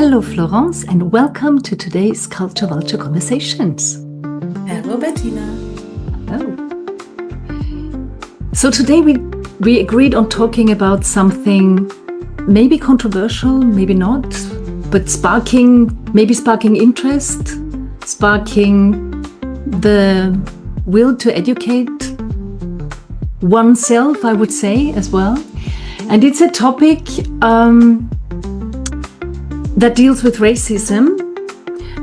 Hello, Florence, and welcome to today's Culture Vulture Conversations. Hello, Bettina. Hello. So today we agreed on talking about something maybe controversial, maybe not, but sparking interest, sparking the will to educate oneself, I would say, as well. And it's a topic that deals with racism.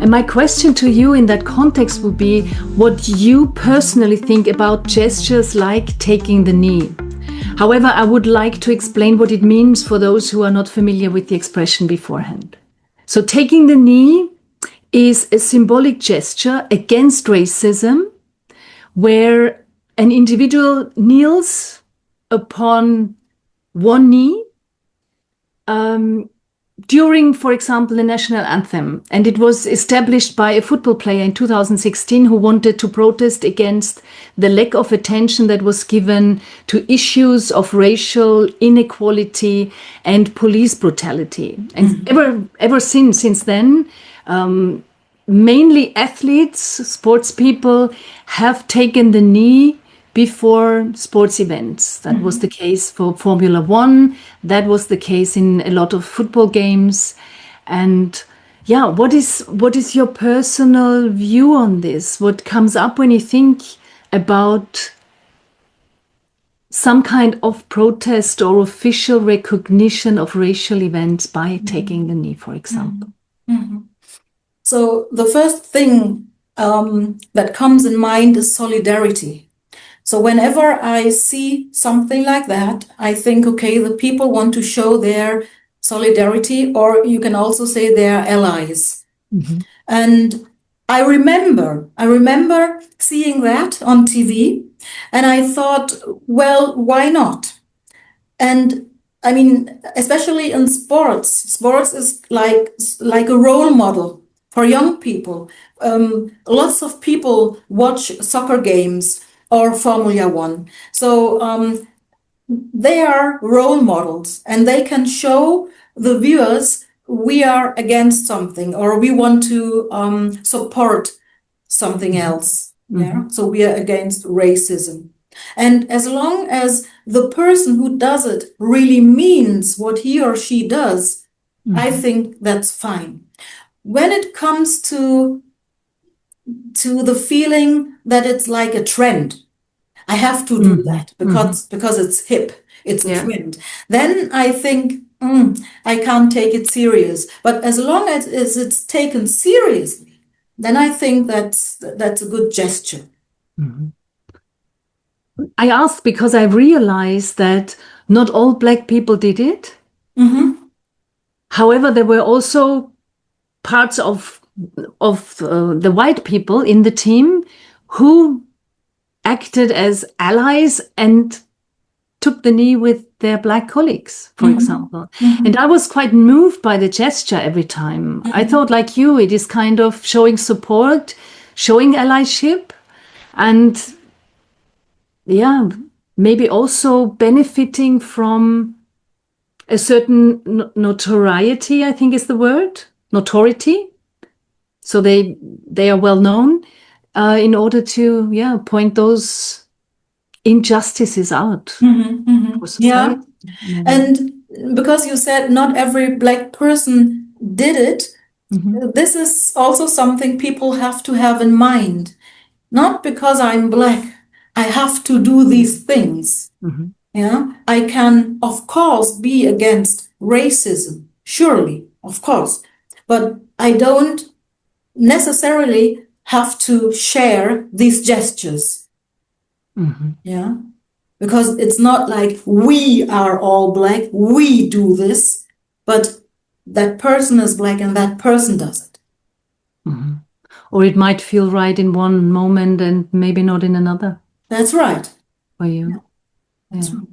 And my question to you in that context would be what you personally think about gestures like taking the knee. However, I would like to explain what it means for those who are not familiar with the expression beforehand. So taking the knee is a symbolic gesture against racism where an individual kneels upon one knee during, for example, the national anthem. And it was established by a football player in 2016 who wanted to protest against the lack of attention that was given to issues of racial inequality and police brutality. And ever since then, mainly athletes, sports people have taken the knee before sports events. That was the case for Formula One. That was the case in a lot of football games. And yeah, what is your personal view on this? What comes up when you think about some kind of protest or official recognition of racial events by taking the knee, for example? So the first thing that comes in mind is solidarity. So whenever I see something like that, I think, okay, the people want to show their solidarity, or you can also say they're allies. And I remember seeing that on TV, and I thought, well, why not? And I mean, especially in sports is like a role model for young people. Lots of people watch soccer games or Formula One. So they are role models and they can show the viewers we are against something or we want to support something else. Yeah. So we are against racism. And as long as the person who does it really means what he or she does, I think that's fine. When it comes to the feeling that it's like a trend, I have to do that because it's hip, it's a trend. Then I think I can't take it serious. But as long as it's taken seriously, then I think that's a good gesture. I asked because I realized that not all Black people did it. However, there were also parts of the white people in the team who acted as allies and took the knee with their Black colleagues, for example. And I was quite moved by the gesture every time. I thought, like you, it is kind of showing support, showing allyship, and yeah, maybe also benefiting from a certain notoriety, I think is the word, notoriety. So they are well known in order to point those injustices out. For society. And because you said not every Black person did it, this is also something people have to have in mind. Not because I'm Black, I have to do these things. Yeah, I can, of course, be against racism, surely, of course, but I don't necessarily have to share these gestures. Yeah, because it's not like we are all Black, we do this, but that person is Black and that person does it. Or it might feel right in one moment and maybe not in another. That's right. For you. That's right.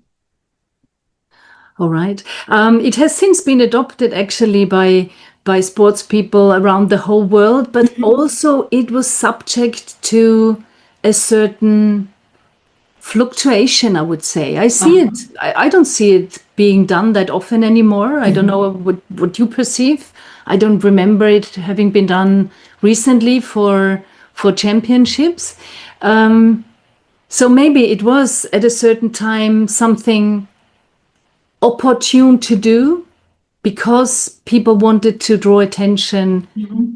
All right. It has since been adopted actually by sports people around the whole world, but also it was subject to a certain fluctuation, I would say. I see it. I don't see it being done that often anymore. I don't know what you perceive. I don't remember it having been done recently for championships. So maybe it was at a certain time something opportune to do because people wanted to draw attention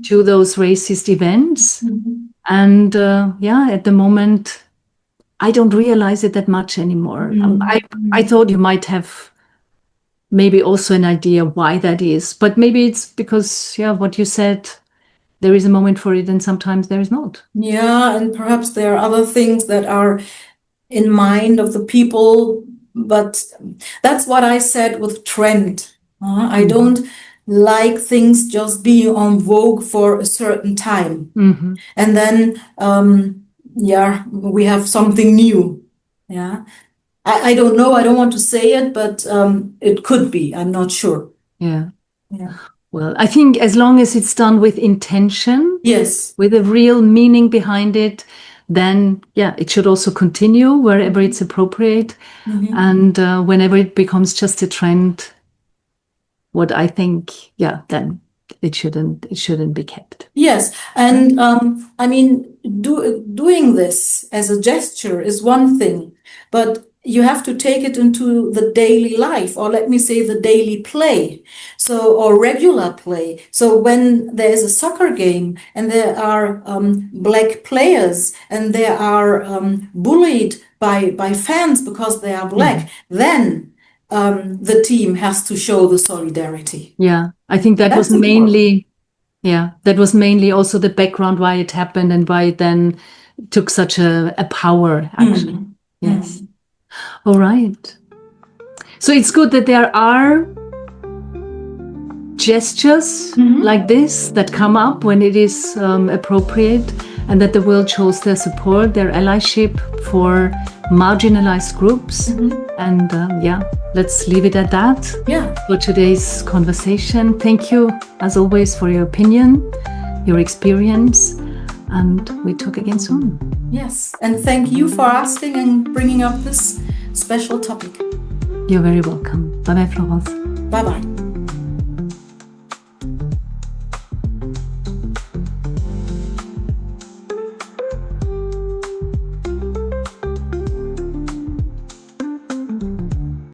to those racist events. And at the moment, I don't realize it that much anymore. I thought you might have maybe also an idea why that is, but maybe it's because, what you said, there is a moment for it and sometimes there is not. Yeah, and perhaps there are other things that are in mind of the people, but that's what I said with trend. I don't like things just being on vogue for a certain time. And then, we have something new. Yeah. I don't know. I don't want to say it, but it could be. I'm not sure. Yeah. Well, I think as long as it's done with intention, yes, with a real meaning behind it, then it should also continue wherever it's appropriate. And whenever it becomes just a trend, what I think, then it shouldn't be kept. Yes, and I mean, doing this as a gesture is one thing, but you have to take it into the daily life, or let me say the daily play, or regular play. So when there is a soccer game and there are black players and they are bullied by fans because they are black, then the team has to show the solidarity. Yeah, I think that was mainly, also the background why it happened and why it then took such a power, actually. Yes. All right. So it's good that there are gestures like this that come up when it is appropriate, and that the world shows their support, their allyship for marginalized groups. And let's leave it at that for today's conversation. Thank you, as always, for your opinion, your experience, and we talk again soon. Yes, and thank you for asking and bringing up this special topic. You're very welcome. Bye-bye, Florence. Bye-bye.